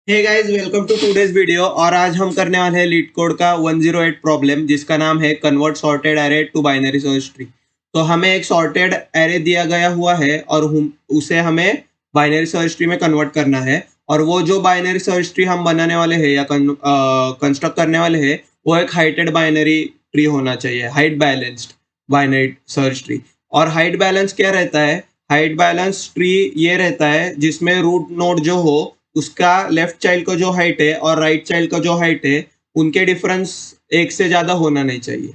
Hey guys, welcome to today's video. और आज हम करने वाले हैं लीड कोड का 108 प्रॉब्लम, जिसका नाम है convert sorted array to binary search tree. तो हमें एक सॉर्टेड एरे दिया गया हुआ है और उसे हमें बाइनरी सर्च ट्री में कन्वर्ट करना है। और वो जो बाइनरी सर्च ट्री हम बनाने वाले हैं या कंस्ट्रक्ट करने वाले हैं, वो एक हाइटेड बाइनरी ट्री होना चाहिए, height balanced binary search tree. और हाइट बैलेंस क्या रहता है? हाइट बैलेंस ट्री ये रहता है जिसमें रूट नोड जो हो उसका लेफ्ट चाइल्ड का जो हाइट है और राइट चाइल्ड का जो हाइट है, उनके डिफरेंस एक से ज्यादा होना नहीं चाहिए।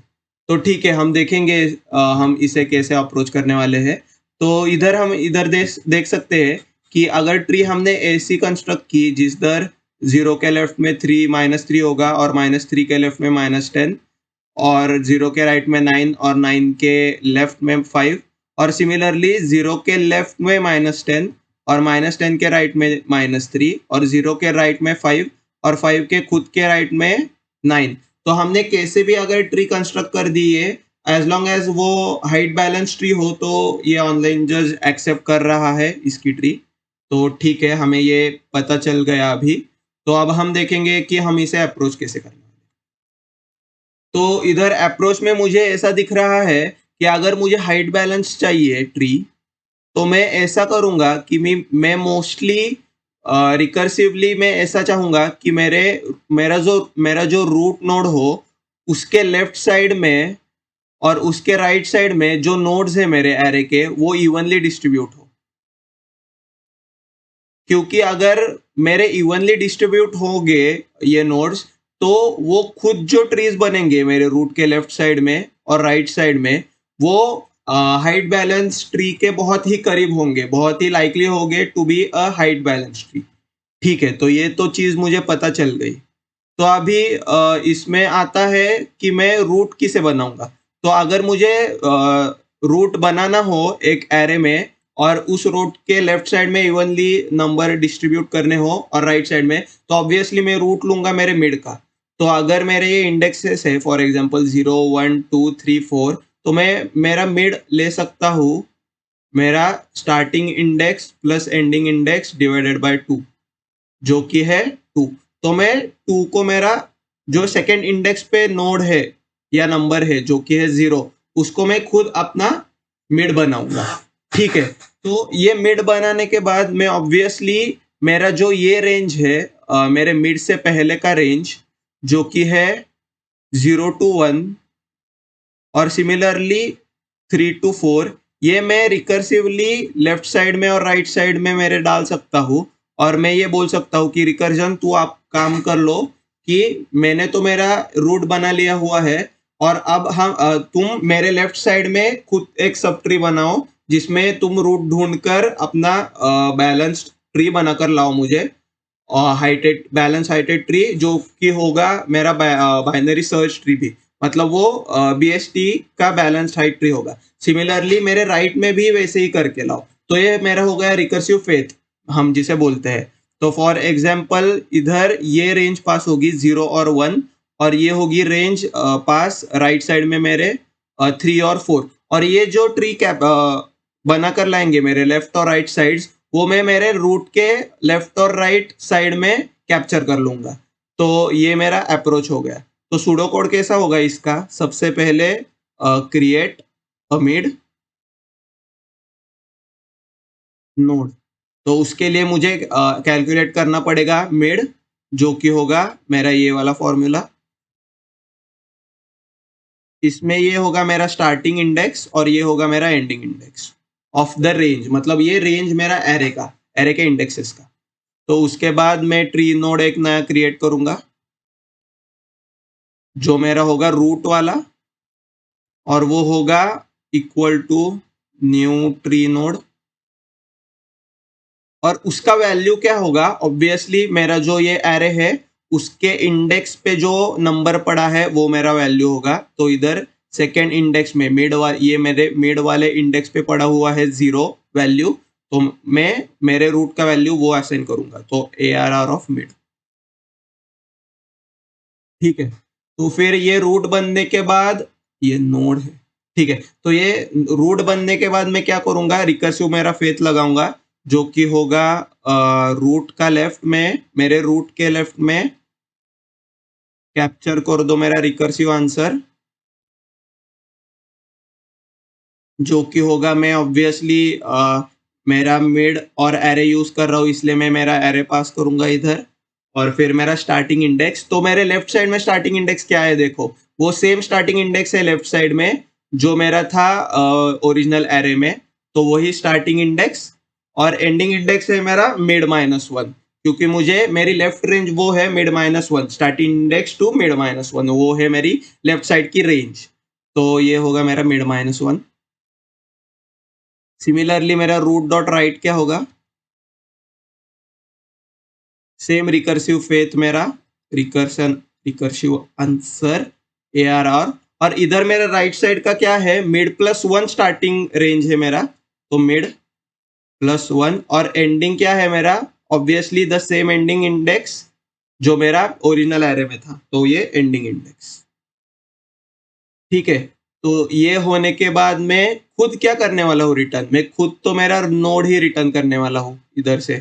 तो ठीक है, हम देखेंगे हम इसे कैसे अप्रोच करने वाले हैं। तो इधर हम देख सकते हैं कि अगर ट्री हमने ऐसी कंस्ट्रक्ट की जिसधर 0 के लेफ्ट में 3 -3 होगा और -3 के लेफ्ट में -10 और 0 के राइट में 9 और 9 के लेफ्ट में 5। और सिमिलरली 0 के लेफ्ट में -10 और -10 के राइट में -3 और 0 के राइट में 5 और 5 के खुद के राइट में 9। तो हमने कैसे भी अगर ट्री कंस्ट्रक्ट कर दी है, एज लॉन्ग एज वो हाइट बैलेंस ट्री हो, तो ये ऑनलाइन जज एक्सेप्ट कर रहा है इसकी ट्री। तो ठीक है, हमें ये पता चल गया अभी। तो अब हम देखेंगे कि हम इसे अप्रोच कैसे करना है। तो इधर अप्रोच में मुझे ऐसा दिख रहा है कि अगर मुझे हाइट बैलेंस चाहिए ट्री, तो मैं ऐसा करूंगा कि मैं मोस्टली रिकर्सिवली मैं ऐसा चाहूंगा कि मेरा जो रूट नोड हो, उसके लेफ्ट साइड में और उसके राइट साइड में जो नोड्स है मेरे एरे के, वो इवनली डिस्ट्रीब्यूट हो। क्योंकि अगर मेरे इवनली डिस्ट्रीब्यूट होंगे ये नोड्स, तो वो खुद जो ट्रीज बनेंगे मेरे रूट के लेफ्ट साइड में और राइट साइड में, वो हाइट बैलेंस ट्री के बहुत ही करीब होंगे, बहुत ही लाइकली होंगे to be a height balance tree. ठीक है, तो ये तो चीज मुझे पता चल गई। तो अभी इसमें आता है कि मैं रूट किसे बनाऊंगा। तो अगर मुझे रूट बनाना हो एक एरे में और उस रूट के लेफ्ट साइड में इवनली नंबर डिस्ट्रीब्यूट करने हो और राइट साइड में, तो ऑब्वियसली मैं रूट लूंगा मेरे मिड का। तो अगर मेरे ये इंडेक्सेस है, फॉर एग्जांपल 0 1 2 3 4, तो मैं मेरा मिड ले सकता हूँ मेरा starting index plus ending index divided by 2, जो कि है 2। तो मैं 2 को मेरा जो सेकंड इंडेक्स पे नोड है या नंबर है जो कि है 0, उसको मैं खुद अपना मिड बनाऊंगा। ठीक है, तो ये मिड बनाने के बाद मैं ऑब्वियसली मेरा जो ये रेंज है, मेरे मिड से पहले का रेंज, जो कि है 0 to 1 और सिमिलरली 3 to 4, ये मैं रिकर्सिवली लेफ्ट साइड में और राइट साइड में मेरे डाल सकता हूँ। और मैं ये बोल सकता हूँ कि रिकर्जन तू आप काम कर लो कि मैंने तो मेरा रूट बना लिया हुआ है, और अब तुम मेरे लेफ्ट साइड में खुद एक सब ट्री बनाओ जिसमें तुम रूट ढूंढकर अपना बैलेंस्ड ट्री बनाकर लाओ मुझे, हाइटेड बैलेंस हाइटेड ट्री, जो कि होगा मेरा बाइनरी सर्च ट्री भी। मतलब वो BST का बैलेंस हाइट ट्री होगा। सिमिलरली मेरे राइट में भी वैसे ही करके लाओ। तो ये मेरा हो गया रिकर्सिव फेथ, हम जिसे बोलते हैं। तो फॉर एग्जाम्पल इधर ये रेंज पास होगी 0 और 1, और ये होगी रेंज पास राइट साइड में मेरे 3 और 4। और ये जो ट्री कैप बना कर लाएंगे मेरे लेफ्ट और राइट साइड्स, वो मैं मेरे रूट के लेफ्ट और राइट साइड में कैप्चर कर लूंगा। तो ये मेरा अप्रोच हो गया। तो सूडो कोड कैसा होगा इसका? सबसे पहले क्रिएट अ मिड नोड। तो उसके लिए मुझे कैलकुलेट करना पड़ेगा मिड, जो कि होगा मेरा ये वाला फॉर्मूला। इसमें ये होगा मेरा स्टार्टिंग इंडेक्स और ये होगा मेरा ending index of the range. मतलब ये रेंज मेरा एरे का, एरे के इंडेक्सेस का। तो उसके बाद मैं ट्री नोड एक नया क्रिएट करूंगा, जो मेरा होगा रूट वाला, और वो होगा equal to new tree node. और उसका वैल्यू क्या होगा? ऑब्वियसली मेरा जो ये एरे है, उसके इंडेक्स पे जो नंबर पड़ा है वो मेरा वैल्यू होगा। तो इधर सेकेंड इंडेक्स में ये मेरे मिड वाले इंडेक्स पे पड़ा हुआ है 0 वैल्यू, तो मैं मेरे रूट का वैल्यू वो असाइन करूंगा, तो ARR ऑफ मिड। ठीक है, तो फिर ये रूट बनने के बाद ये नोड है। ठीक है, तो ये रूट बनने के बाद मैं क्या करूंगा? रिकर्सिव मेरा फेथ लगाऊंगा, जो कि होगा रूट का लेफ्ट में, मेरे रूट के लेफ्ट में कैप्चर कर दो मेरा रिकर्सिव आंसर, जो कि होगा, मैं ऑब्वियसली मेरा मिड और एरे यूज कर रहा हूँ, इसलिए मैं मेरा एरे पास करूंगा इधर, और फिर मेरा स्टार्टिंग इंडेक्स। तो मेरे लेफ्ट साइड में स्टार्टिंग इंडेक्स क्या है, देखो वो सेम स्टार्टिंग इंडेक्स है लेफ्ट साइड में जो मेरा था ओरिजिनल एरे में, तो वही स्टार्टिंग इंडेक्स, और एंडिंग इंडेक्स है मेरा मिड -1, क्योंकि मुझे मेरी लेफ्ट रेंज वो है mid -1, starting index to mid -1 वो है मेरी लेफ्ट साइड की रेंज, तो ये होगा मेरा मिड -1। सिमिलरली मेरा रूट डॉट राइट क्या होगा, सेम रिकर्सिव फेथ मेरा, रिकर्सिव आंसर ARR, और इधर मेरा राइट साइड का क्या है, मिड +1 स्टार्टिंग रेंज है मेरा, तो मिड +1, और एंडिंग क्या है मेरा, obviously the same ending index जो मेरा ओरिजिनल एरे में था, तो ये एंडिंग इंडेक्स। ठीक है, तो ये होने के बाद मैं खुद क्या करने वाला हूँ रिटर्न, मैं खुद तो मेरा नोड ही रिटर्न करने वाला हूँ इधर से,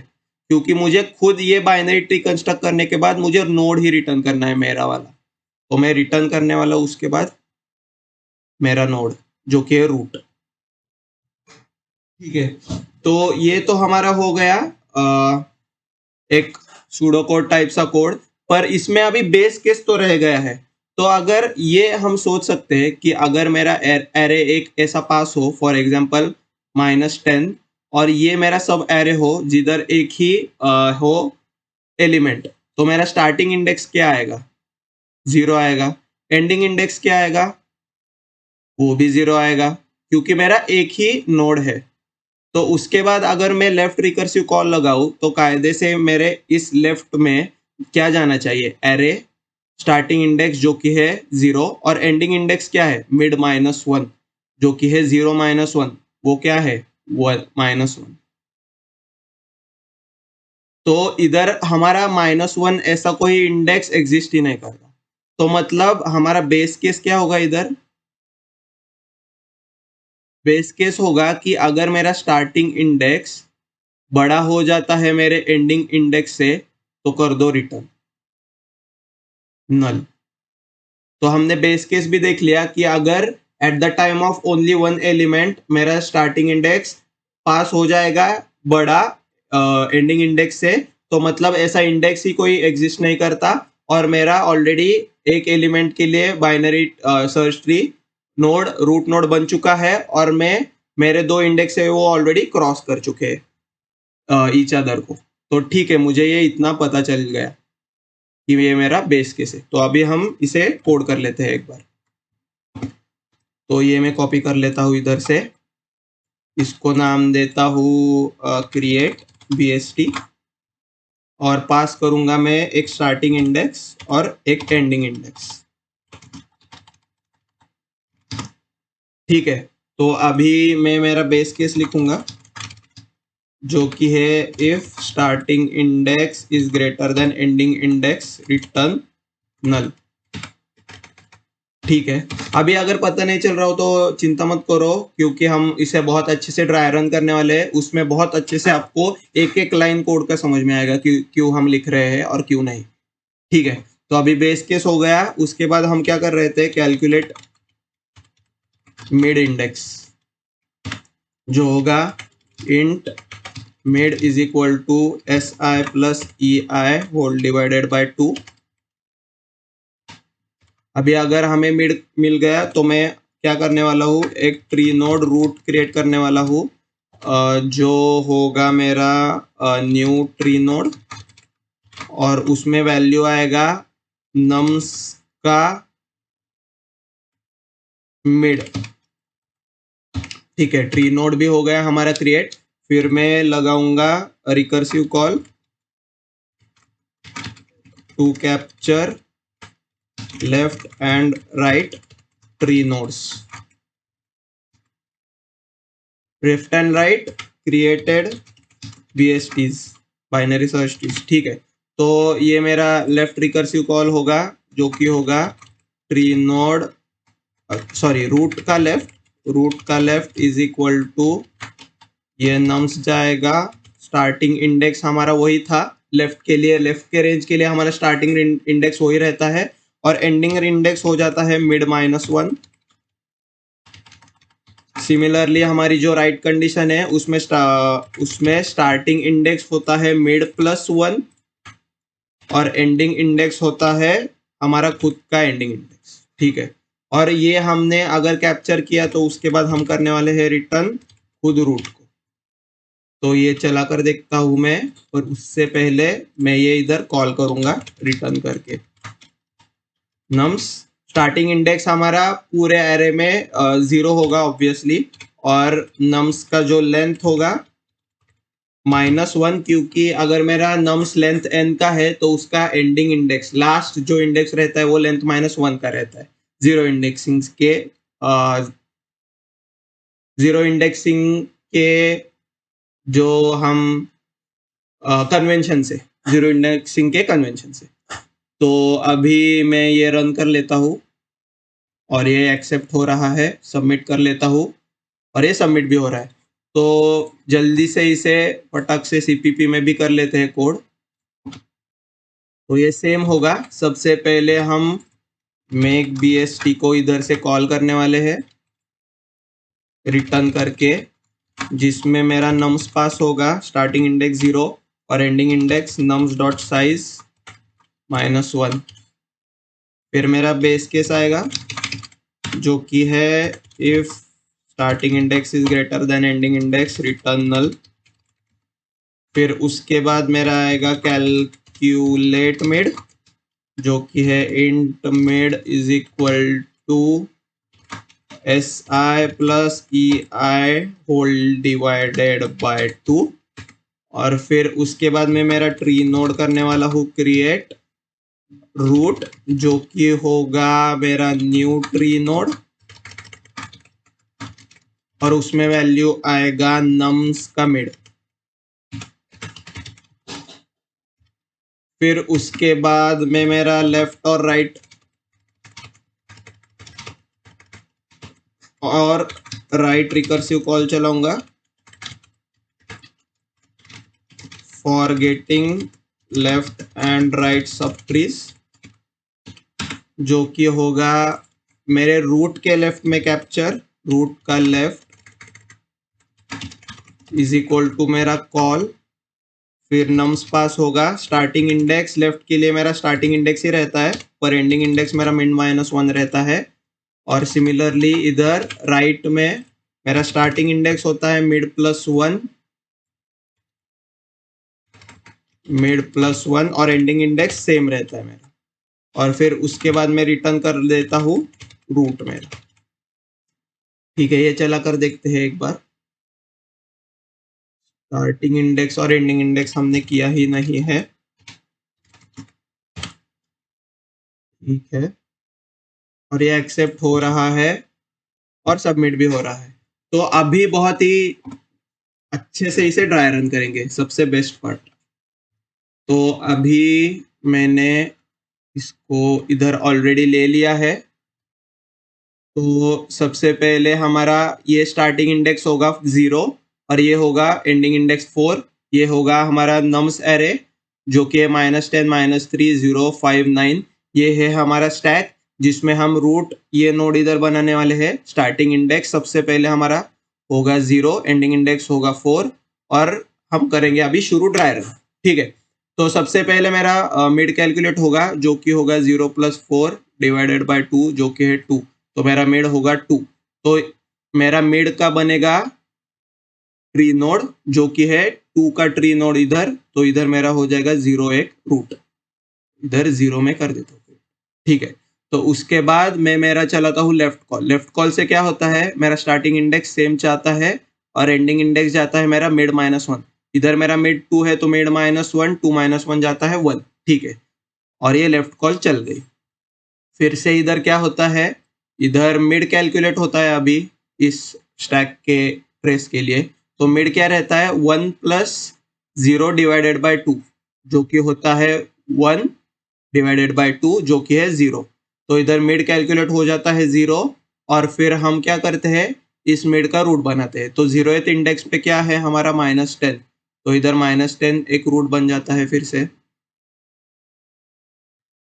क्योंकि मुझे खुद ये बाइनरी ट्री कंस्ट्रक्ट करने के बाद मुझे नोड ही रिटर्न करना है मेरा वाला, तो मैं रिटर्न करने वाला हूँ उसके बाद मेरा नोड जो कि है रूट। ठीक है, तो ये तो हमारा हो गया एक सूडो कोड टाइप सा कोड, पर इसमें अभी बेस केस तो रह गया है। तो अगर ये हम सोच सकते हैं कि अगर मेरा एरे एक ऐसा पास हो, फॉर एग्जांपल -10, और ये मेरा सब एरे हो जिधर एक ही हो एलिमेंट, तो मेरा स्टार्टिंग इंडेक्स क्या आएगा, 0 आएगा, एंडिंग इंडेक्स क्या आएगा, वो भी 0 आएगा, क्योंकि मेरा एक ही नोड है। तो उसके बाद अगर मैं लेफ्ट रिकर्सिव कॉल लगाऊं, तो कायदे से मेरे इस लेफ्ट में क्या जाना चाहिए, एरे स्टार्टिंग इंडेक्स जो कि है 0, और एंडिंग इंडेक्स क्या है, मिड -1 जो कि है 0 -1, वो क्या है, -1। तो इधर हमारा -1 ऐसा कोई इंडेक्स एग्जिस्ट ही नहीं कर रहा, तो मतलब हमारा बेस केस क्या होगा, इधर बेस केस होगा कि अगर मेरा स्टार्टिंग इंडेक्स बड़ा हो जाता है मेरे एंडिंग इंडेक्स से, तो कर दो रिटर्न नल। तो हमने बेस केस भी देख लिया कि अगर at the time of only one element मेरा स्टार्टिंग इंडेक्स पास हो जाएगा बड़ा एंडिंग इंडेक्स से, तो मतलब ऐसा इंडेक्स ही कोई एग्जिस्ट नहीं करता, और मेरा ऑलरेडी एक एलिमेंट के लिए binary search tree node root node बन चुका है, और मैं मेरे दो इंडेक्स है वो ऑलरेडी क्रॉस कर चुके हैं ईच अदर को। तो ठीक है, मुझे ये इतना पता चल गया कि ये मेरा बेस केस है। तो अभी हम इसे कोड कर लेते हैं एक बार। तो ये मैं कॉपी कर लेता हूँ इधर से, इसको नाम देता हूँ क्रिएट BST, और पास करूंगा मैं एक स्टार्टिंग इंडेक्स और एक एंडिंग इंडेक्स। ठीक है, तो अभी मैं मेरा बेस केस लिखूंगा जो कि है if starting index is greater than ending index return null. ठीक है, अभी अगर पता नहीं चल रहा हो तो चिंता मत करो, क्योंकि हम इसे बहुत अच्छे से ड्राई रन करने वाले हैं, उसमें बहुत अच्छे से आपको एक एक लाइन कोड का समझ में आएगा कि क्यों हम लिख रहे हैं और क्यों नहीं। ठीक है, तो अभी बेस केस हो गया, उसके बाद हम क्या कर रहे थे, कैलकुलेट मिड इंडेक्स, जो होगा int mid is equal to SI + EI whole divided by 2। अभी अगर हमें मिड मिल गया तो मैं क्या करने वाला हूँ, एक ट्री नोड रूट क्रिएट करने वाला हूँ, जो होगा मेरा न्यू ट्री नोड, और उसमें वैल्यू आएगा नम्स का मिड। ठीक है, ट्री नोड भी हो गया हमारा क्रिएट। फिर मैं लगाऊंगा recursive call to capture left and right tree nodes, left and right created BSTs binary search trees. ठीक है, तो ये मेरा लेफ्ट रिकर्सिव कॉल होगा जो कि होगा ट्री नोड, सॉरी रूट का लेफ्ट इज इक्वल टू, ये नम्स जाएगा स्टार्टिंग इंडेक्स हमारा वही था, लेफ्ट के लिए, लेफ्ट के रेंज के लिए हमारा स्टार्टिंग इंडेक्स वही रहता है और एंडिंग इंडेक्स हो जाता है मिड -1। सिमिलरली हमारी जो राइट कंडीशन है उसमें स्टार्टिंग इंडेक्स होता है मिड +1 और एंडिंग इंडेक्स होता है हमारा खुद का एंडिंग इंडेक्स। ठीक है, और ये हमने अगर कैप्चर किया तो उसके बाद हम करने वाले हैं रिटर्न खुद रूट को। तो ये चला कर देखता हूं मैं, और उससे पहले मैं ये इधर कॉल करूंगा रिटर्न करके नम्स। स्टार्टिंग इंडेक्स हमारा पूरे एरे में 0 होगा ऑब्वियसली, और नम्स का जो लेंथ होगा -1, क्योंकि अगर मेरा नम्स लेंथ n का है तो उसका एंडिंग इंडेक्स, लास्ट जो इंडेक्स रहता है वो लेंथ -1 का रहता है। जीरो इंडेक्सिंग के जो हम कन्वेंशन से, जीरो इंडेक्सिंग के कन्वेंशन से। तो अभी मैं ये रन कर लेता हूँ और ये एक्सेप्ट हो रहा है, सबमिट कर लेता हूँ और ये सबमिट भी हो रहा है। तो जल्दी से इसे फटाक से सीपीपी में भी कर लेते हैं कोड। तो ये सेम होगा, सबसे पहले हम मेक BST को इधर से कॉल करने वाले हैं रिटर्न करके, जिसमें मेरा नम्स पास होगा स्टार्टिंग इंडेक्स 0 और ending index nums dot size -1। फिर मेरा बेस केस आएगा जो कि है if starting index is greater than ending index return null. फिर उसके बाद मेरा आएगा कैलकुलेट मिड, जो कि है int mid is equal to SI + EI whole divided by 2। और फिर उसके बाद में मेरा ट्री नोड करने वाला हूँ क्रिएट रूट, जो कि होगा मेरा न्यू ट्री नोड, और उसमें वैल्यू आएगा नम्स का मिड। फिर उसके बाद में मेरा लेफ्ट और राइट रिकर्सिव कॉल चलाऊंगा for getting left and right सब ट्रीज, जो कि होगा मेरे रूट के लेफ्ट में कैप्चर, रूट का लेफ्ट इज इक्वल टू मेरा कॉल, फिर नम्स पास होगा स्टार्टिंग इंडेक्स, लेफ्ट के लिए मेरा स्टार्टिंग इंडेक्स ही रहता है पर एंडिंग इंडेक्स मेरा मिड -1 रहता है। और सिमिलरली इधर राइट में मेरा स्टार्टिंग इंडेक्स होता है मिड +1 और एंडिंग इंडेक्स सेम रहता है मेरा। और फिर उसके बाद मैं रिटर्न कर देता हूँ रूट मेरा। ठीक है, ये चला कर देखते हैं एक बार। स्टार्टिंग इंडेक्स और एंडिंग इंडेक्स हमने किया ही नहीं है। ठीक है, और ये एक्सेप्ट हो रहा है और सबमिट भी हो रहा है। तो अभी बहुत ही अच्छे से इसे ड्राई रन करेंगे, सबसे बेस्ट पार्ट। तो अभी मैंने इसको इधर ऑलरेडी ले लिया है। तो सबसे पहले हमारा ये स्टार्टिंग इंडेक्स होगा 0 और ये होगा एंडिंग इंडेक्स 4। ये होगा हमारा नम्स एरे, जो कि है -10 -3 0 5 9। ये है हमारा स्टैक जिसमें हम रूट ये नोड इधर बनाने वाले हैं। स्टार्टिंग इंडेक्स सबसे पहले हमारा होगा 0, एंडिंग इंडेक्स होगा 4, और हम करेंगे अभी शुरू ड्राई रन। ठीक है, तो सबसे पहले मेरा मिड कैलकुलेट होगा, जो कि होगा 0 + 4 डिवाइडेड बाय 2, जो कि है 2। तो मेरा मिड होगा 2। तो मेरा मिड का बनेगा ट्री नोड, जो कि है 2 का ट्री नोड इधर। तो इधर मेरा हो जाएगा 0 1 रूट, इधर 0 में कर देता हूँ। ठीक है, तो उसके बाद मैं मेरा चलाता हूँ लेफ्ट कॉल। लेफ्ट कॉल से क्या होता है, मेरा स्टार्टिंग इंडेक्स सेम चाहता है और एंडिंग इंडेक्स जाता है मेरा मिड -1। इधर मेरा मिड 2 है तो मिड -1, 2 -1 जाता है 1। ठीक है, और ये लेफ्ट कॉल चल गई। फिर से इधर क्या होता है, इधर मिड कैलकुलेट होता है अभी इस स्टैक के ट्रेस के लिए। तो मिड क्या रहता है 1 + 0 डिवाइडेड बाय 2, जो कि होता है 1 डिवाइडेड बाय 2, जो कि है 0। तो इधर मिड कैलकुलेट हो जाता है 0, और फिर हम क्या करते हैं, इस मिड का रूट बनाते हैं। तो 0th इंडेक्स पे क्या है हमारा -10, तो इधर -10 एक रूट बन जाता है फिर से।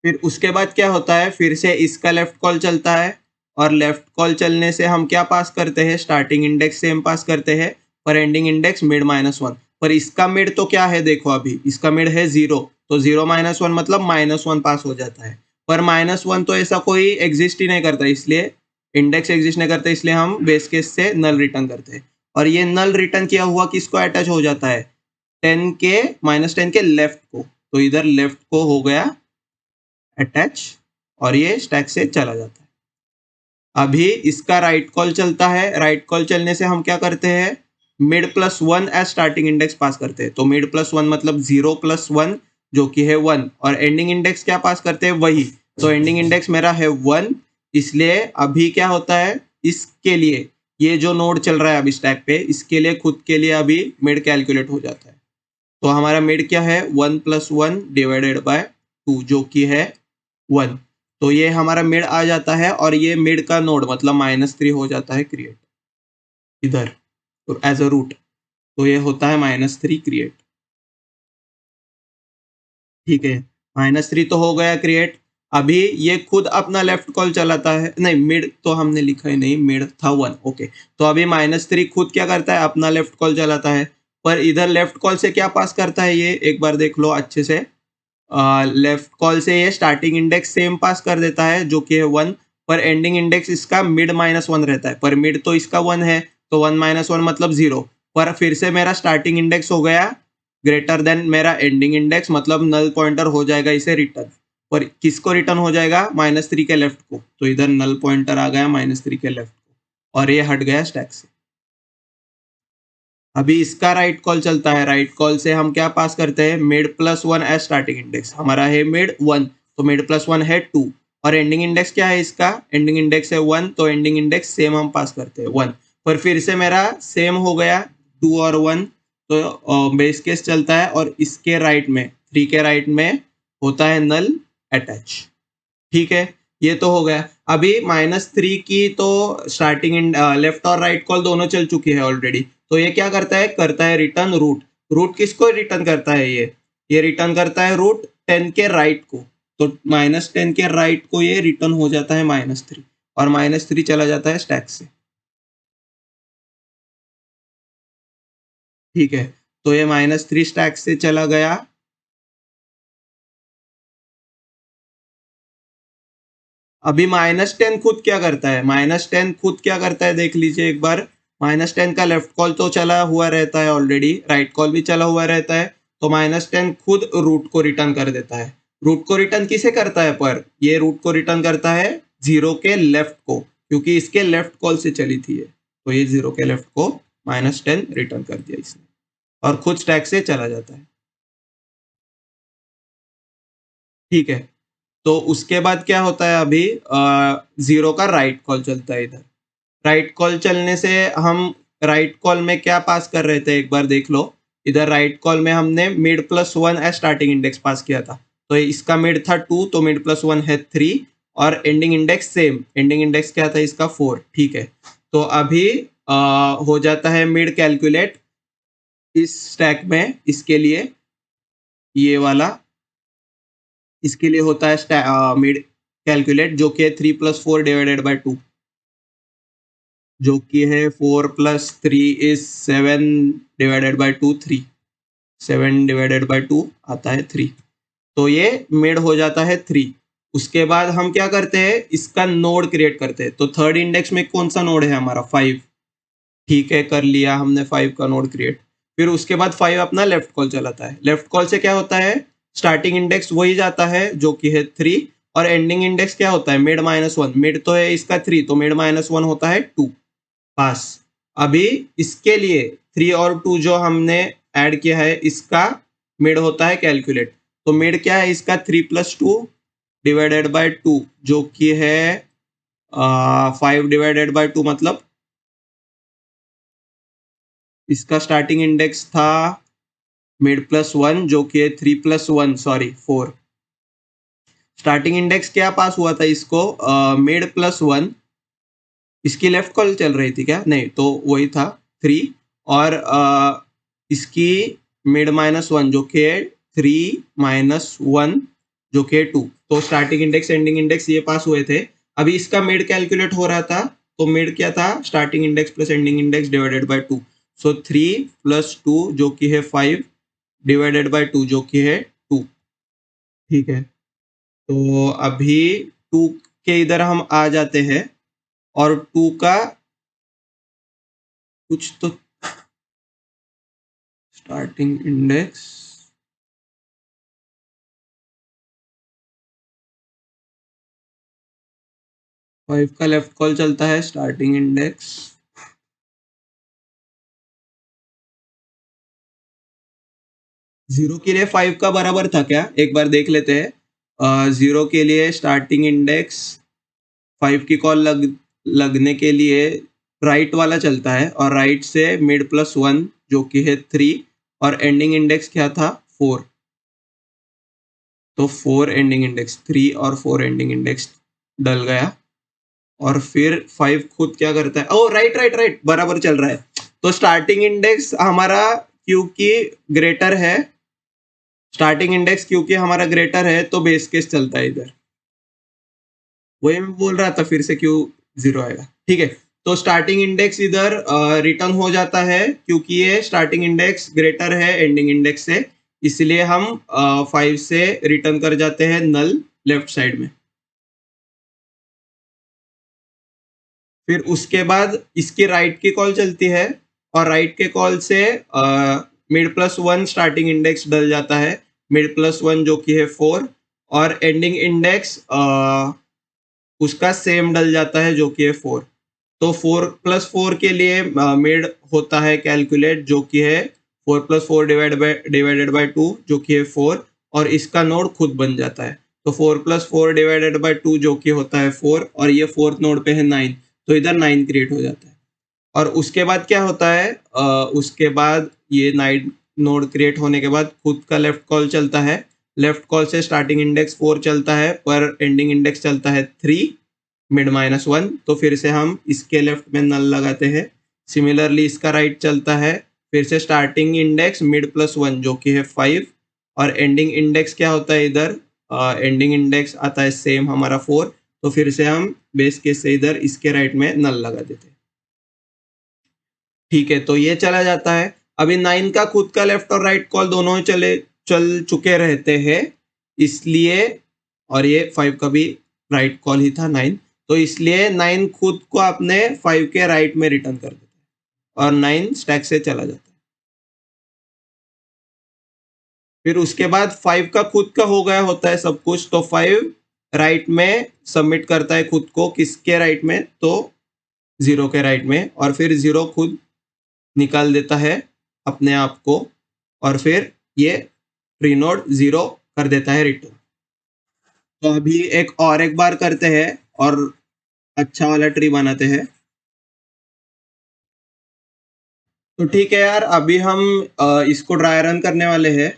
फिर उसके बाद क्या होता है, फिर से इसका लेफ्ट कॉल चलता है और लेफ्ट कॉल चलने से हम क्या पास करते हैं, स्टार्टिंग इंडेक्स सेम पास करते हैं पर एंडिंग इंडेक्स मिड -1। पर इसका मिड तो क्या है, देखो अभी इसका मिड है 0, तो 0 -1 मतलब -1 पास हो जाता है। पर -1 तो ऐसा कोई एग्जिस्ट ही नहीं करता, इसलिए इंडेक्स एग्जिस्ट नहीं करता, इसलिए हम बेस केस से नल रिटर्न करते हैं। और ये नल रिटर्न किया हुआ किसको अटैच हो जाता है, 10 के लेफ्ट को। तो इधर लेफ्ट को हो गया अटैच और ये स्टैक से चला जाता है। अभी इसका राइट कॉल चलता है, राइट कॉल चलने से हम क्या करते हैं, मिड +1 एज स्टार्टिंग इंडेक्स पास करते हैं। तो मिड +1 मतलब 0 + 1 जो कि है 1, और एंडिंग इंडेक्स क्या पास करते हैं, वही। तो एंडिंग इंडेक्स मेरा है 1, इसलिए अभी क्या होता है, इसके लिए ये जो नोड चल रहा है अभी स्टैक पे, इसके लिए खुद के लिए अभी मिड कैलकुलेट हो जाता है। तो हमारा मिड क्या है, 1 + 1 डिवाइडेड बाय 2 जो कि है 1। तो ये हमारा मिड आ जाता है और ये मिड का नोड मतलब -3 हो जाता है क्रिएट इधर एज अ रूट। तो ये होता है -3 क्रिएट। ठीक है, -3 तो हो गया क्रिएट। अभी ये खुद अपना लेफ्ट कॉल चलाता है, नहीं मिड तो हमने लिखा ही नहीं, मिड था 1, ओके। तो अभी -3 खुद क्या करता है, अपना लेफ्ट कॉल चलाता है। पर इधर लेफ्ट कॉल से क्या पास करता है, ये एक बार देख लो अच्छे से। लेफ्ट कॉल से ये स्टार्टिंग इंडेक्स सेम पास कर देता है जो कि है 1, पर एंडिंग इंडेक्स इसका मिड -1 रहता है। पर मिड तो इसका 1 है, तो 1 -1 मतलब 0। पर फिर से मेरा स्टार्टिंग इंडेक्स हो गया ग्रेटर देन मेरा एंडिंग इंडेक्स, मतलब नल पॉइंटर हो जाएगा इसे रिटर्न। पर किसको रिटर्न हो जाएगा, -3 के लेफ्ट को। तो इधर नल पॉइंटर आ गया -3 के लेफ्ट को और ये हट गया स्टैक से। अभी इसका राइट कॉल चलता है, राइट कॉल से हम क्या पास करते हैं, मिड +1 एज स्टार्टिंग इंडेक्स। हमारा है मिड 1, तो मिड +1 है 2, और एंडिंग इंडेक्स क्या है इसका, एंडिंग इंडेक्स है 1, तो एंडिंग इंडेक्स सेम हम पास करते हैं 1। पर फिर से मेरा सेम हो गया 2 और 1, तो बेस केस चलता है और इसके राइट में 3 के राइट में होता है नल अटैच। ठीक है, ये तो हो गया। अभी -3 की तो स्टार्टिंग लेफ्ट और राइट कॉल दोनों चल चुकी है ऑलरेडी। तो ये क्या करता है रिटर्न रूट। रूट किसको रिटर्न करता है, ये रिटर्न करता है रूट 10 के राइट को। तो -10 के राइट को ये रिटर्न हो जाता है -3, और -3 चला जाता है स्टैक से। ठीक है, तो ये -3 स्टैक से चला गया। अभी -10 खुद क्या करता है, -10 खुद क्या करता है देख लीजिए एक बार। -10 का लेफ्ट कॉल तो चला हुआ रहता है ऑलरेडी, राइट कॉल भी चला हुआ रहता है। तो -10 खुद रूट को रिटर्न कर देता है। रूट को रिटर्न किसे करता है, पर ये रूट को रिटर्न करता है 0 के लेफ्ट को, क्योंकि इसके लेफ्ट कॉल से चली थी ये। तो ये 0 के लेफ्ट को -10 रिटर्न कर दिया इसने, और खुद स्टैक से चला जाता है। ठीक है, तो उसके बाद क्या होता है, अभी 0 का राइट कॉल चलता है इधर। राइट कॉल चलने से हम राइट कॉल में क्या पास कर रहे थे, एक बार देख लो। इधर राइट कॉल में हमने मिड +1 एज स्टार्टिंग इंडेक्स पास किया था। तो इसका मिड था 2, तो मिड +1 है 3, और ending index same. Ending index क्या था इसका 4। ठीक है, तो अभी हो जाता है मिड कैलकुलेट इस स्टैक में, इसके लिए ये वाला, इसके लिए होता है मिड कैलकुलेट जो कि है 3 + 4 डिवाइडेड बाय 2, जो कि है 4 + 3 is 7 divided by 2 3, 7 divided by 2 आता है 3। तो ये मेड हो जाता है 3। उसके बाद हम क्या करते हैं, इसका नोड क्रिएट करते हैं। तो थर्ड इंडेक्स में कौन सा नोड है हमारा, 5। ठीक है, कर लिया हमने 5 का नोड क्रिएट। फिर उसके बाद 5 अपना लेफ्ट कॉल चलाता है। लेफ्ट कॉल से क्या होता है, स्टार्टिंग इंडेक्स वही जाता है जो कि है 3, और एंडिंग इंडेक्स क्या होता है, मिड -1। मिड तो है इसका 3, तो मिड -1 होता है 2 पास। अभी इसके लिए 3 और 2 जो हमने ऐड किया है, इसका मिड होता है कैलकुलेट। तो मिड क्या है इसका, 3 + 2 डिवाइडेड बाय 2 जो कि है 5 डिवाइडेड बाय 2, मतलब इसका स्टार्टिंग इंडेक्स था मिड +1 जो कि है 3 + 1 सॉरी 4। स्टार्टिंग इंडेक्स क्या पास हुआ था इसको, मिड +1। इसकी लेफ्ट कॉल चल रही थी क्या, नहीं तो वही था 3, और इसकी मिड -1 जो कि है 3 -1 जो कि है 2। तो स्टार्टिंग इंडेक्स एंडिंग इंडेक्स ये पास हुए थे। अभी इसका मिड कैलकुलेट हो रहा था, तो मिड क्या था, starting index plus ending index divided by 2। सो 3 + 2 जो कि है 5 डिवाइडेड बाय 2 जो कि है 2। ठीक है, तो अभी 2 के इधर हम आ जाते हैं और 2 का कुछ तो स्टार्टिंग इंडेक्स 5 का लेफ्ट कॉल चलता है, स्टार्टिंग इंडेक्स 0 के लिए 5 का बराबर था क्या, एक बार देख लेते हैं। 0 के लिए स्टार्टिंग इंडेक्स 5 की कॉल लगने के लिए राइट वाला चलता है और राइट से मिड +1 जो कि है 3 और एंडिंग इंडेक्स क्या था 4। तो 4 एंडिंग इंडेक्स 3 और 4 एंडिंग इंडेक्स डल गया और फिर 5 खुद क्या करता है, ओ राइट राइट राइट बराबर चल रहा है। तो स्टार्टिंग इंडेक्स हमारा क्योंकि ग्रेटर है, स्टार्टिंग इंडेक्स क्योंकि हमारा ग्रेटर है तो बेस केस चलता है इधर। वही मैं बोल रहा था, फिर से क्यों 0 आएगा। ठीक है, तो स्टार्टिंग इंडेक्स इधर रिटर्न हो जाता है क्योंकि ये स्टार्टिंग इंडेक्स ग्रेटर है एंडिंग इंडेक्स से, इसलिए हम 5 से रिटर्न कर जाते हैं नल लेफ्ट साइड में। फिर उसके बाद इसकी राइट की कॉल चलती है और राइट के कॉल से मिड +1 स्टार्टिंग इंडेक्स डल जाता है, मिड +1 जो कि है 4 और एंडिंग इंडेक्स उसका सेम डल जाता है जो कि है 4। तो 4 + 4 के लिए मिड होता है कैलकुलेट जो कि है 4 + 4 डिवाइडेड बाय 2 जो कि है 4 और इसका नोड खुद बन जाता है। तो 4 + 4 डिवाइडेड बाय 2 जो कि होता है 4 और ये फोर्थ नोड पे है 9, तो इधर 9 क्रिएट हो जाता है। और उसके बाद क्या होता है, उसके बाद ये 9 नोड क्रिएट होने के बाद खुद का लेफ्ट कॉल चलता है। लेफ्ट कॉल से स्टार्टिंग इंडेक्स 4 चलता है पर एंडिंग इंडेक्स चलता है 3 मिड -1, तो फिर से हम इसके लेफ्ट में नल लगाते हैं। सिमिलरली इसका राइट चलता है, फिर से स्टार्टिंग इंडेक्स मिड +1 जो कि है 5 और एंडिंग इंडेक्स क्या होता है इधर, एंडिंग इंडेक्स आता है सेम हमारा 4, तो फिर से हम बेस केस से इधर इसके राइट में नल लगा देते हैं। ठीक है, तो ये चला जाता है। अभी 9 का खुद का लेफ्ट और राइट कॉल दोनों ही चल चुके रहते हैं, इसलिए और ये 5 का भी राइट कॉल ही था 9, तो इसलिए 9 खुद को अपने 5 के राइट में रिटर्न कर देता है और 9 स्टैक से चला जाता है। फिर उसके बाद 5 का खुद का हो गया होता है सब कुछ, तो 5 राइट में सबमिट करता है खुद को, किसके राइट में, तो 0 के राइट में, और फिर 0 खुद निकाल देता है अपने आप को और फिर ये ट्री नोड 0 कर देता है रिटर्न। तो अभी एक बार करते हैं और अच्छा वाला ट्री बनाते हैं। तो ठीक है यार, अभी हम इसको ड्राई रन करने वाले हैं।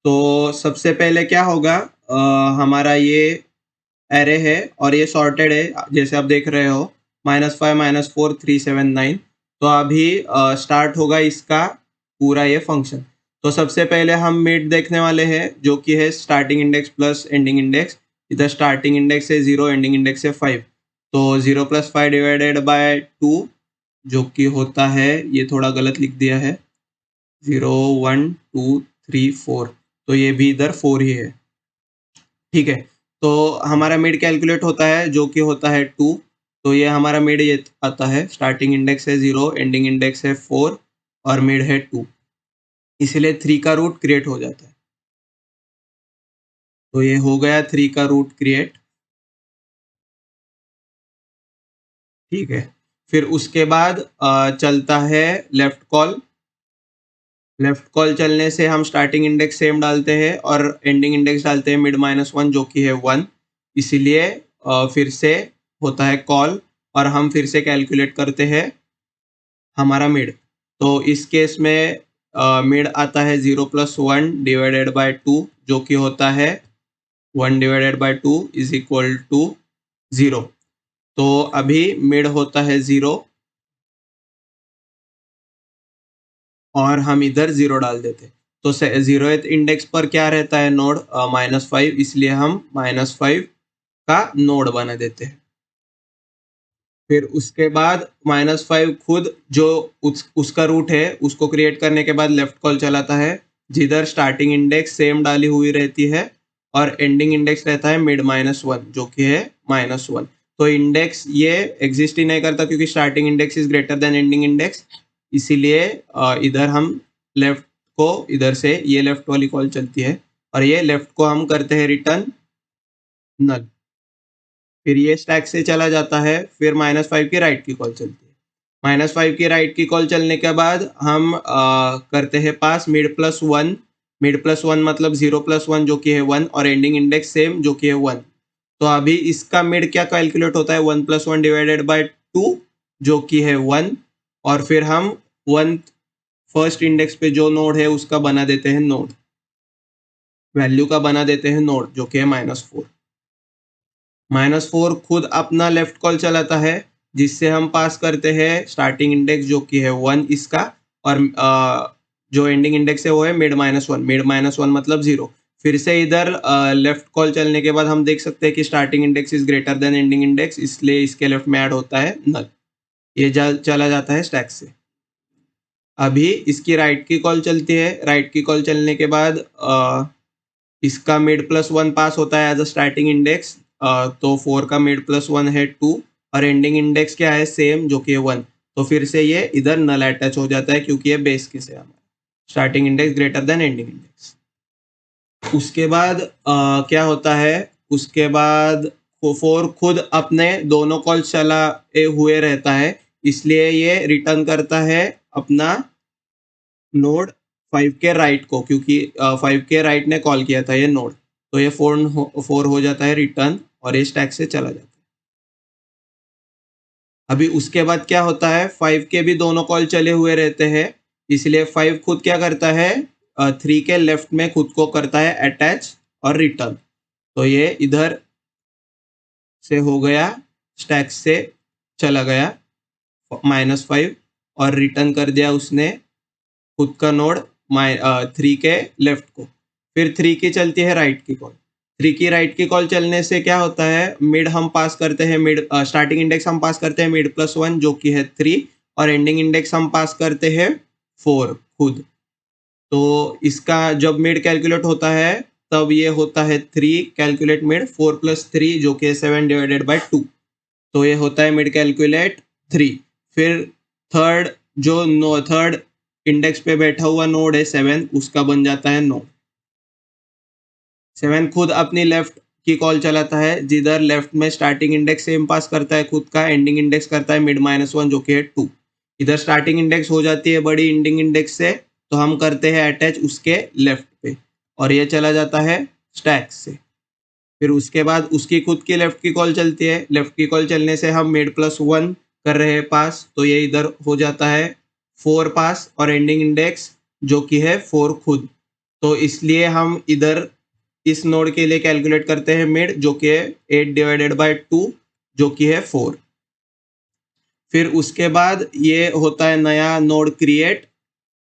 तो सबसे पहले क्या होगा, हमारा ये एरे है और ये सॉर्टेड है जैसे आप देख रहे हो, -5 -4 3 7 9। तो अभी स्टार्ट होगा इसका पूरा ये फंक्शन। तो सबसे पहले हम मिड देखने वाले हैं जो कि है starting index plus ending index. इधर स्टार्टिंग इंडेक्स है 0, एंडिंग इंडेक्स है 5। तो 0 + 5 डिवाइडेड बाय 2 जो कि होता है, ये थोड़ा गलत लिख दिया है, 0 1 2 3 4, तो ये भी इधर 4 ही है। ठीक है, तो हमारा मिड कैलकुलेट होता है जो कि होता है 2। तो ये हमारा मिड ये आता है, स्टार्टिंग इंडेक्स है 0, एंडिंग इंडेक्स है 4 और मिड है 2, इसलिए 3 का रूट क्रिएट हो जाता है। तो ये हो गया 3 का रूट क्रिएट। ठीक है, फिर उसके बाद चलता है लेफ्ट कॉल। लेफ्ट कॉल चलने से हम स्टार्टिंग इंडेक्स सेम डालते हैं और एंडिंग इंडेक्स डालते हैं मिड -1 जो कि है 1, इसीलिए फिर से होता है कॉल और हम फिर से कैलकुलेट करते हैं हमारा मिड। तो इस केस में मिड आता है 0 + 1 डिवाइडेड बाय 2 जो कि होता है 1 divided by 2 is equal to 0। तो अभी मिड होता है 0 और हम इधर 0 डाल देते हैं। तो 0th इंडेक्स पर क्या रहता है नोड -5, इसलिए हम -5 का नोड बना देते हैं। फिर उसके बाद -5 खुद जो उसका रूट है उसको क्रिएट करने के बाद लेफ्ट कॉल चलाता है, जिधर स्टार्टिंग इंडेक्स सेम डाली हुई रहती है और एंडिंग इंडेक्स रहता है मिड -1 जो कि है -1। तो इंडेक्स ये एग्जिस्ट ही नहीं करता क्योंकि starting index is greater than ending index, इसीलिए इधर हम लेफ्ट को, इधर से ये लेफ्ट वाली कॉल चलती है और ये लेफ्ट को हम करते हैं रिटर्न नल। फिर ये स्टैक से चला जाता है, फिर -5 की राइट की कॉल चलती है। -5 की राइट की कॉल चलने के बाद हम करते हैं पास मिड+1। मिड+1 मतलब 0+1 जो कि है 1 और एंडिंग इंडेक्स सेम जो कि है 1। तो अभी इसका मिड क्या कैलकुलेट होता है 1+1 डिवाइडेड बाय 2 जो कि है 1, और फिर हम 1 फर्स्ट इंडेक्स पे जो नोड है उसका बना देते हैं नोड, वैल्यू का बना देते हैं नोड जो कि है -4। -4 खुद अपना लेफ्ट कॉल चलाता है जिससे हम पास करते हैं स्टार्टिंग इंडेक्स जो कि है 1 इसका, और जो एंडिंग इंडेक्स है वो है मिड-1। मिड-1 मतलब 0। फिर से इधर लेफ्ट कॉल चलने के बाद हम देख सकते हैं कि starting index is greater than ending index, इसलिए इसके लेफ्ट में ऐड होता है नल। ये चला जाता है स्टैक से। अभी इसकी राइट की कॉल चलती है। राइट की कॉल चलने के बाद इसका मिड+1 पास होता है एज अ स्टार्टिंग इंडेक्स, तो 4 का मिड+1 है 2 और एंडिंग इंडेक्स क्या है सेम जो कि है 1। तो फिर से ये इधर नल अटैच हो जाता है क्योंकि ये बेस केस है हमारा, starting index greater than ending index. उसके बाद क्या होता है, उसके बाद 4 खुद अपने दोनों कॉल चलाए हुए रहता है, इसलिए ये रिटर्न करता है अपना नोड 5 के राइट को, क्योंकि 5 के राइट ने कॉल किया था ये नोड, तो ये 4 हो जाता है रिटर्न और ये स्टैक से चला जाता है। अभी उसके बाद क्या होता है, 5 के भी दोनों कॉल चले हुए रहते हैं, इसलिए 5 खुद क्या करता है 3 के लेफ्ट में खुद को करता है अटैच और रिटर्न। तो ये इधर से हो गया, स्टैक से चला गया -5 और रिटर्न कर दिया उसने खुद का नोड 3 के लेफ्ट को। फिर 3 की चलती है राइट की कॉल। 3 की राइट की कॉल चलने से क्या होता है, मिड हम पास करते हैं, मिड स्टार्टिंग इंडेक्स हम पास करते हैं मिड+1 जो कि है 3 और एंडिंग इंडेक्स हम पास करते हैं 4 खुद। तो इसका जब मिड कैलकुलेट होता है तब ये होता है 3 कैलकुलेट मिड, 4 + 3 जो कि 7 डिवाइडेड बाय 2, तो ये होता है मिड कैलकुलेट 3। फिर थर्ड थर्ड इंडेक्स पे बैठा हुआ नोड है 7, उसका बन जाता है नोड 7। खुद अपनी लेफ्ट की कॉल चलाता है, जिधर लेफ्ट में स्टार्टिंग इंडेक्स सेम पास करता है खुद का, एंडिंग इंडेक्स करता है मिड-1 जो कि है 2। इधर स्टार्टिंग इंडेक्स हो जाती है बड़ी एंडिंग इंडेक्स से, तो हम करते हैं अटैच उसके लेफ्ट पे और ये चला जाता है स्टैक से। फिर उसके बाद उसकी खुद की लेफ्ट की कॉल चलती है। लेफ्ट की कॉल चलने से हम मिड+1 कर रहे हैं पास, तो ये इधर हो जाता है 4 पास और एंडिंग इंडेक्स जो कि है 4 खुद। तो इसलिए हम इधर इस नोड के लिए कैलकुलेट करते हैं मिड जो कि है 8 डिवाइडेड बाय 2 जो कि है 4। फिर उसके बाद ये होता है नया node create,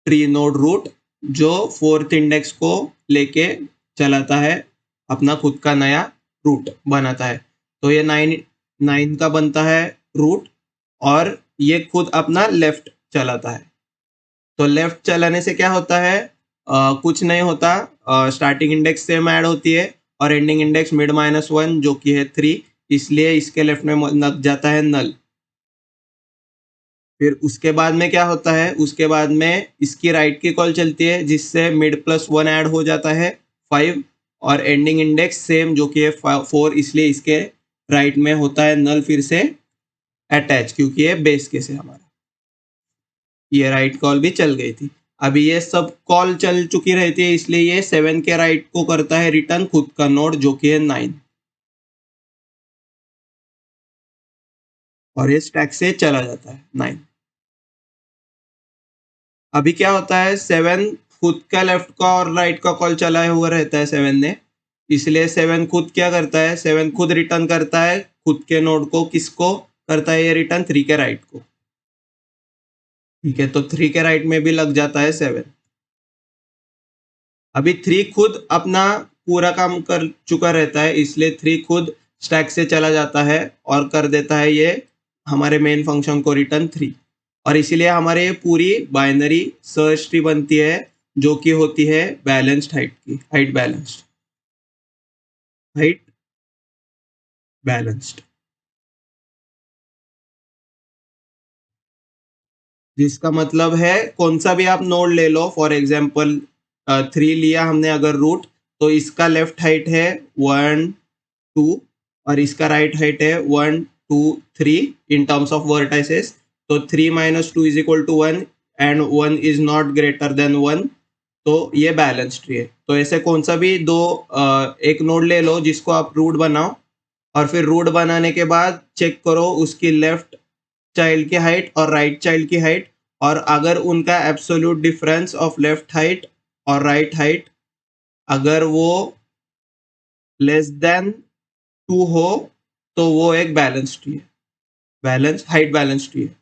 tree node root, जो 4th इंडेक्स को लेके चलाता है, अपना खुद का नया रूट बनाता है। तो ये 9 का बनता है रूट और ये खुद अपना लेफ्ट चलाता है। तो लेफ्ट चलाने से क्या होता है, कुछ नहीं होता, स्टार्टिंग इंडेक्स सेम ऐड होती है और एंडिंग इंडेक्स मिड-1 जो कि है 3, इसलिए इसके लेफ्ट में लग जाता है नल। फिर उसके बाद में क्या होता है, उसके बाद में इसकी राइट की कॉल चलती है जिससे मिड+1 ऐड हो जाता है 5 और एंडिंग इंडेक्स सेम जो कि है 4, इसलिए इसके राइट में होता है नल फिर से अटैच, क्योंकि ये बेस केस है हमारा। ये राइट कॉल भी चल गई थी। अभी ये सब कॉल चल चुकी रहती है, इसलिए ये 7 के राइट को करता है रिटर्न खुद का नोड जो कि है 9 और ये स्टैक से चला जाता है 9। अभी क्या होता है, 7 खुद का लेफ्ट का और राइट का कॉल चलाया हुआ रहता है 7 ने, इसलिए 7 खुद क्या करता है, 7 खुद रिटर्न करता है खुद के नोड को, किसको करता है ये रिटर्न, 3 के राइट को। ठीक है, तो 3 के राइट में भी लग जाता है 7। अभी 3 खुद अपना पूरा काम कर चुका रहता है, इसलिए 3 खुद स्टैक से चला जाता है और कर देता है ये हमारे मेन फंक्शन को रिटर्न 3। और इसीलिए हमारे ये पूरी बाइनरी सर्च ट्री बनती है, जो कि होती है बैलेंस्ड हाइट की, हाइट बैलेंस्ड, हाइट बैलेंस्ड, जिसका मतलब है कौन सा भी आप नोड ले लो, फॉर एग्जांपल 3 लिया हमने अगर रूट, तो इसका लेफ्ट हाइट है 1 2 और इसका राइट हाइट है 1 2 3 इन टर्म्स ऑफ वर्टाइसेस। तो 3 minus 2 is equal to 1 and 1 is not greater than 1, तो ये बैलेंस ट्री है। तो ऐसे कौन सा भी दो एक नोड ले लो जिसको आप रूट बनाओ, और फिर रूट बनाने के बाद चेक करो उसकी लेफ्ट चाइल्ड की हाइट और राइट चाइल्ड की हाइट, और अगर उनका absolute difference of left height और राइट हाइट अगर वो लेस देन 2 हो, तो वो एक बैलेंस ट्री है, बैलेंस हाइट बैलेंस ट्री है।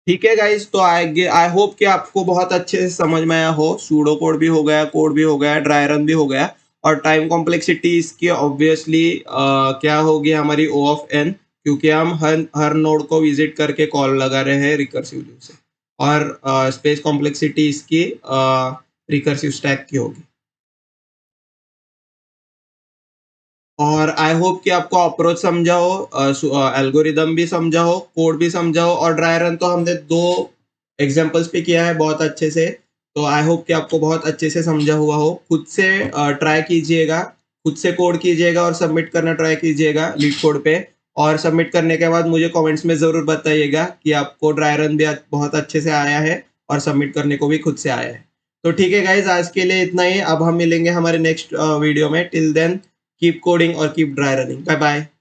ठीक है गाइस, तो आई होप कि आपको बहुत अच्छे से समझ में आया हो। सूडो कोड भी हो गया, ड्राई रन भी हो गया, और टाइम कॉम्प्लेक्सिटी इसकी ऑब्वियसली क्या होगी हमारी O ऑफ n, क्योंकि हम हर नोड को विजिट करके कॉल लगा रहे हैं रिकर्सिवली से, और स्पेस कॉम्प्लेक्सिटी इसकी रिकर्सिव स्टैक की होगी। और आई होप कि आपको अप्रोच समझा हो, एल्गोरिदम भी समझा हो, कोड भी समझा हो, और ड्राई रन तो हमने 2 एग्जांपल्स पे किया है बहुत अच्छे से। तो आई होप कि आपको बहुत अच्छे से समझा हुआ हो। खुद से ट्राई कीजिएगा, खुद से कोड कीजिएगा और सबमिट करना ट्राई कीजिएगा लीड कोड पे, और सबमिट करने के बाद मुझे कमेंट्स में ज़रूर बताइएगा कि आपको ड्राई रन भी बहुत अच्छे से आया है और सबमिट करने को भी खुद से आया है। तो ठीक है गाइज, आज के लिए इतना ही। अब हम मिलेंगे हमारे नेक्स्ट वीडियो में। Till then, keep coding or keep dry running. Bye bye.